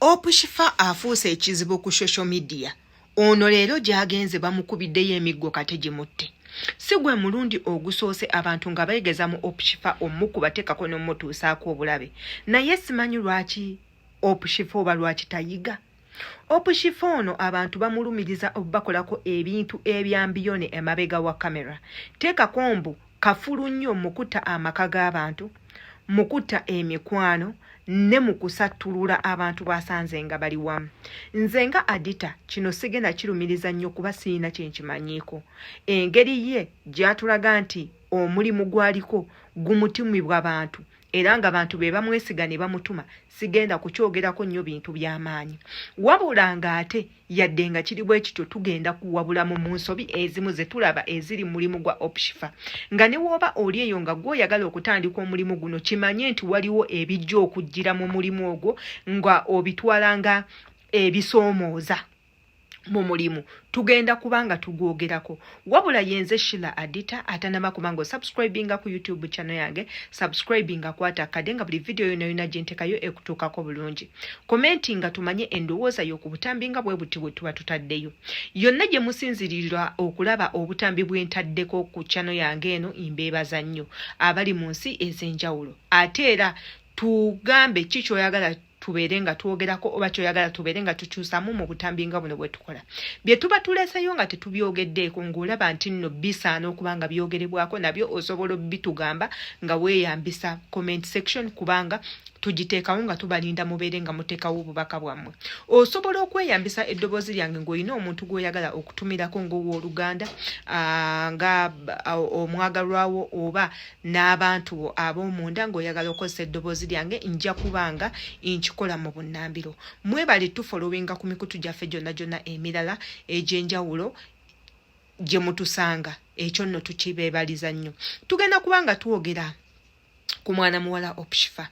Opushifa afuuse ekizibu ku social media. Ono leero gyagenze bamukubiddeyo emiggo kate gimutte. Si gwe mulundi ogusoose abantu nga beegeza mu Opushifa omukubateekako n'omutuusaako obulabe. Naye simanyi lwaki Opushifa oba lwaki tayiga. Opushifa ono abantu bamulumiriza obakolako ebintu ebyambiyone emabega wa kamera. Teekako mbu kafulu nnyo mukuta amaka g'abantu, mukuta emikwano, ne mukusattulula abantu basanze nga bali wamu. Nze nga Adita kino sigenda kirumiriza nnyo kuba siina kyenkimanyiiko. Engeri ye gy'atulaga nti omulimu gwaliko gumutimibwa abantu era nga abantu be bamwesiga ne bamutuma sigenda kukyogerako nnyo bintu by'amaanyi. Wabula ng'ate yadde nga kiri bwe kityo tugenda kuwabulamu mu nsobi ezimu ze tulaba eziri mulimu gwa Opushifa. Nga ne wooba oli eyo nga gw'oyagala okutandika omulimu guno kimanye nti waliwo ebijja okujjira mu mulimu ogwo nga obitwala nga ebisoomooza mu mulimu. Tugenda kubanga tugwogerako. Wabula yenze Sheila Adita atanama kumango subscribinga ku YouTube channel yange, subscribinga kwata kadenga buli video yona gentekayo ekutukako bulungi. Commentinga tumanye endowooza yo ku butambi nga bwe buti bwe tuba tutaddeyo. Yonna gye musinzirirwa okulaba obutambi bwentaddeko ku channel yange eno imbeebaza nnyo abali mu nsi ez'enjawulo. Ate era tugambe kikyoyagala tubeere nga twogerako oba kyoyagala tubeere nga tukyusamu mu butambi nga buno bwe tukola. Bye tuba tuleeseyo nga tetubyogeddeeko ng'olaba nti nno bisaana okuba nga byogerebwako nabyo osobola bitugamba nga weeyambisa comment section kubanga tugiteekawo nga tubalinda mubeere nga muteekawo obubaka bwammwe. Osobola okweyambisa eddoboozi lyange ng'olina omuntu gw'oyagala okutumirako ng'owooluganda nga omwagalwawo oba n'abantu ab'omunda ng'oyagala okukozesa eddoboozi lyange nja kubanga nkikola mu bunnambiro. Mwebale tufollowinga ku mikutu gyaffe gyonna emirala egy'enjawulo gye mutusanga. Ekyo nno tukibeebaliza nnyo. Tugenda kubanga twogera ku mwana muwala Opushifa.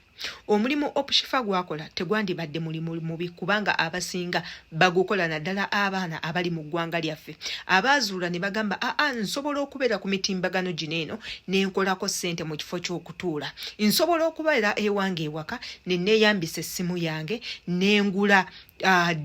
Omulimu Opushifa gwakola tegwandibadde mulimu mubi kubanga abasinga bagukola naddala abaana abali mu ggwanga lyaffe. Abaazuula ne bagamba nsobola okubeera ku mitimbagano gino eno ne nkolako ssente mu kifo ky'okutuula. Nsobola okubeera ewange ewaka ne neeyambisa essimu yange ne ngula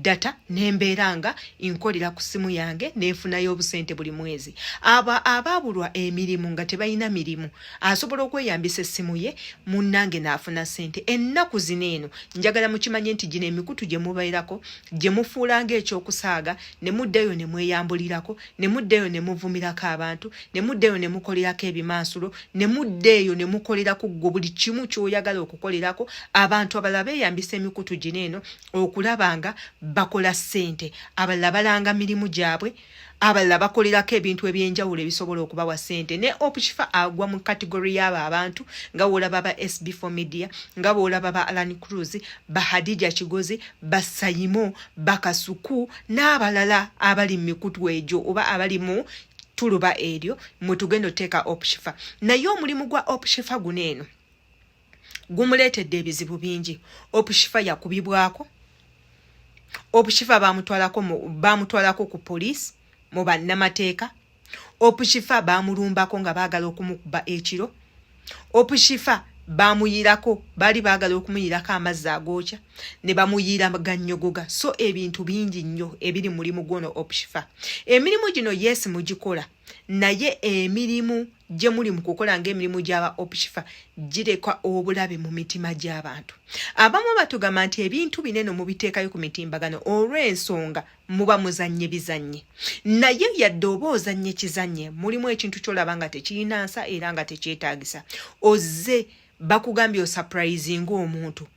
data nembeeranga nkolera ku simu yange neefunayo obusente buli mwezi. Abaabulwa emirimu nga tebalina mirimu asobola okweyambisa essimu ye munnange n'afuna ssente. Ennaku zino eno njagala mukimanye nti gino emikutu gye mubeerako gye mufuulanga ekyokusaaga ne muddayo ne mweyambulirako ne muddayo ne muvumirako abantu ne muddayo ne mukolerako ebimansulo ne muddeeyo ne mukolerako gwe buli kimu ky'oyagala okukolerako. Abantu abalala beeyambisa emikutu gino eno okulabanga bakola ssente, abalala balanga mirimu gyabwe, abalala bakolerako ebintu ebyenjawulo ebisobola okubawa ssente. Ne Opushifa agwa mu kategori y'abo abantu nga woolaba ba SB4 Media, nga woolaba ba Alan Cruz, ba Hadija Kigozi, ba Sayimo, ba Kasuku n'abalala abali mu mikutu egyo oba abali mu tuluba eryo mwe tugenda oteeka Opushifa. Naye omulimu gwa Opushifa guno eno gumuleetedde ebizibu bingi. Opushifa yakubibwako. Opushifa bamutwalako ku poliisi mu bannamateeka. Opushifa bamulumbako nga baagala okumukuba ekiro. Opushifa bamuyirako bali baagala okumuyirako amazzi agookya ne bamuyira gannyogoga. So ebintu bingi nnyo ebiri mulimu gwono Opushifa. Emirimu gino yes mugikola naye emirimu gye muli mu kukola ng'emirimu gy'aba Opushifa gireka obulabe mu mitima gy'abantu. Abamu batugamba nti ebintu binene mubiteekayo ku mitimbagano olw'ensonga muba muzannye bizannye. Naye yadde oba ozannye kizannye mulimu ekintu ky'olaba nga tekirina nsa era nga tekyetaagisa. Ozze bakugambye osapurayizinga omuntu.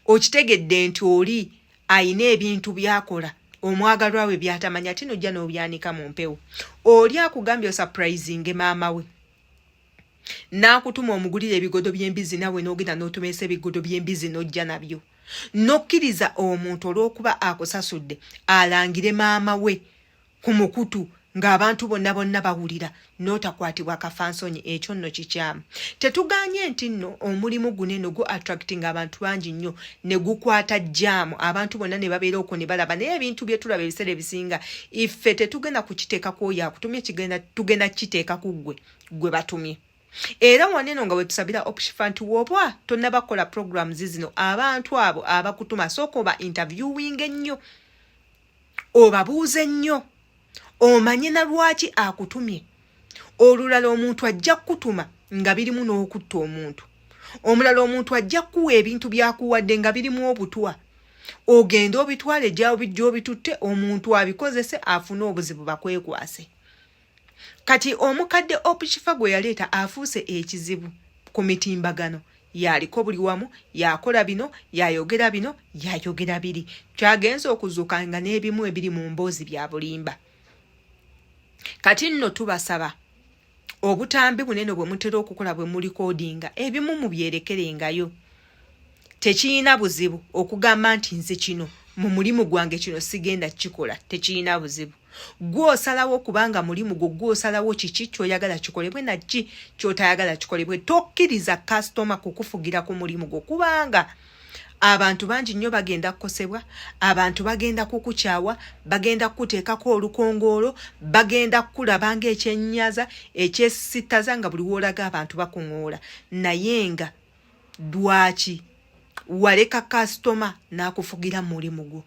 Okitegedde nti oli ayina ebintu byakola omwagalwa we byatamanya ate nojja n'obyanika mu mpewo. Oli akugambye osapurayizinge maama we n'akutuma omugulira ebigodo by'embizi nawe n'ogenda n'otumesa ebigodo by'embizi n'ojja nabyo. N'okkiriza omuntu olw'okuba akusasudde alangire maama we ku mukutu ng'abantu bonna bawulira n'otakwatibwa kafansonyi. Ekyo nno kikyamu. Tetuganye nti nno omulimu guno eno gu attracting abantu bangi nnyo ne gukwata jjaamu abantu bonna ne babeera okwo ne balaba. Naye ebintu bye tulaba ebiseera ebisinga iffe tetugenda kukiteeka ku oyo akutumye, tugenda kiteeka ku gwe batumye. Era waneno nga wetusabira Opshifa nti wobwa tonnabakola programs zino abantu abo abakutuma sooka oba interviewing ennyo obabuuze nnyo omanye na lwaki akutumye. Olulala omuntu ajja kutuma nga birimu n'okutta omuntu. Omulala omuntu ajja kuwa ebintu byakuwadde nga birimu obutwa. Ogenda obitwale gyawo bijjo bitutte omuntu abikozese afune obuzibu bakwekwase. Kati omukadde Opshifa gwe yaleeta afuuse ekizibu ku mitimbagano. Yaliko buli wamu, yakola bino, yayogera bino, yayogera biri. Kyagenza okuzuuka nga n'ebimu ebiri mu mboozi bya bulimba. Kati nno tubasaba obutambi bunene bwe mutera okukola bwe muli codinga ebimu mu byerekerengayo. Tekiyina buzibu okugamba nti nze kino mu mulimu gwange kino sigenda kikola, tekiyina buzibu. Gw'osalawo kubanga mulimu gw'osalawo kiki ky'oyagala kikolebwe na ki ky'otayagala kikolebwe. Tokkiriza customer kukufugira ku mulimu gwo kubanga abantu bangi nnyo bagenda kukosebwa, abantu bagenda kukukyawa, bagenda kukuteekako olukongoolo, bagenda kukulaba ng'ekyenyaza ekyesisittaza nga buli w'olaga abantu bakuŋoola. Naye nga lwaki waleka customer n'akufugira mu mulimu gwo?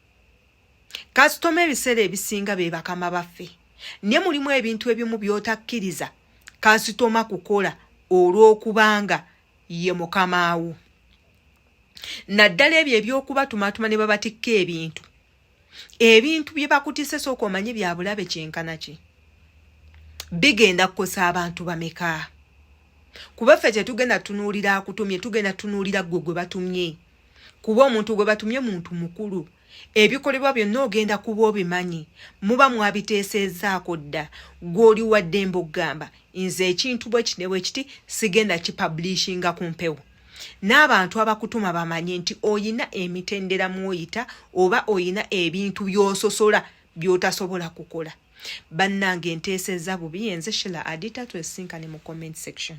Customer ebiseera ebisinga be bakama baffe. Ne mulimu ebintu ebimu by'otakkiriza customer kukola olw'okubanga ye mukamaawo. Naddala ebyo eby'okubatumatuma ne babatikka ebintu. Ebintu bye bakutise sooka omanye bya bulabe kyenkana ki. Bigenda kukosa abantu bameka. Kuba ffe tetugenda tunuulira akutumye, tugenda tunuulira gwe gwe batumye. Kuba omuntu gwe batumye muntu mukulu. Ebikolebwa byonna ogenda kuba obimanyi. Muba mwabiteesezaako dda. Gw'oli wadde mbogamba nze ekintu bwe kiti ne bwe kiti sigenda kipublishinga ku mpewo. N'abantu abakutuma bamanye nti oyina emitendera mw'oyita oba oyina ebintu by'ososola by'otasobola kukola. Bannange nteesezza bubi, nze Sheila Adita, twesinkane mu comment section.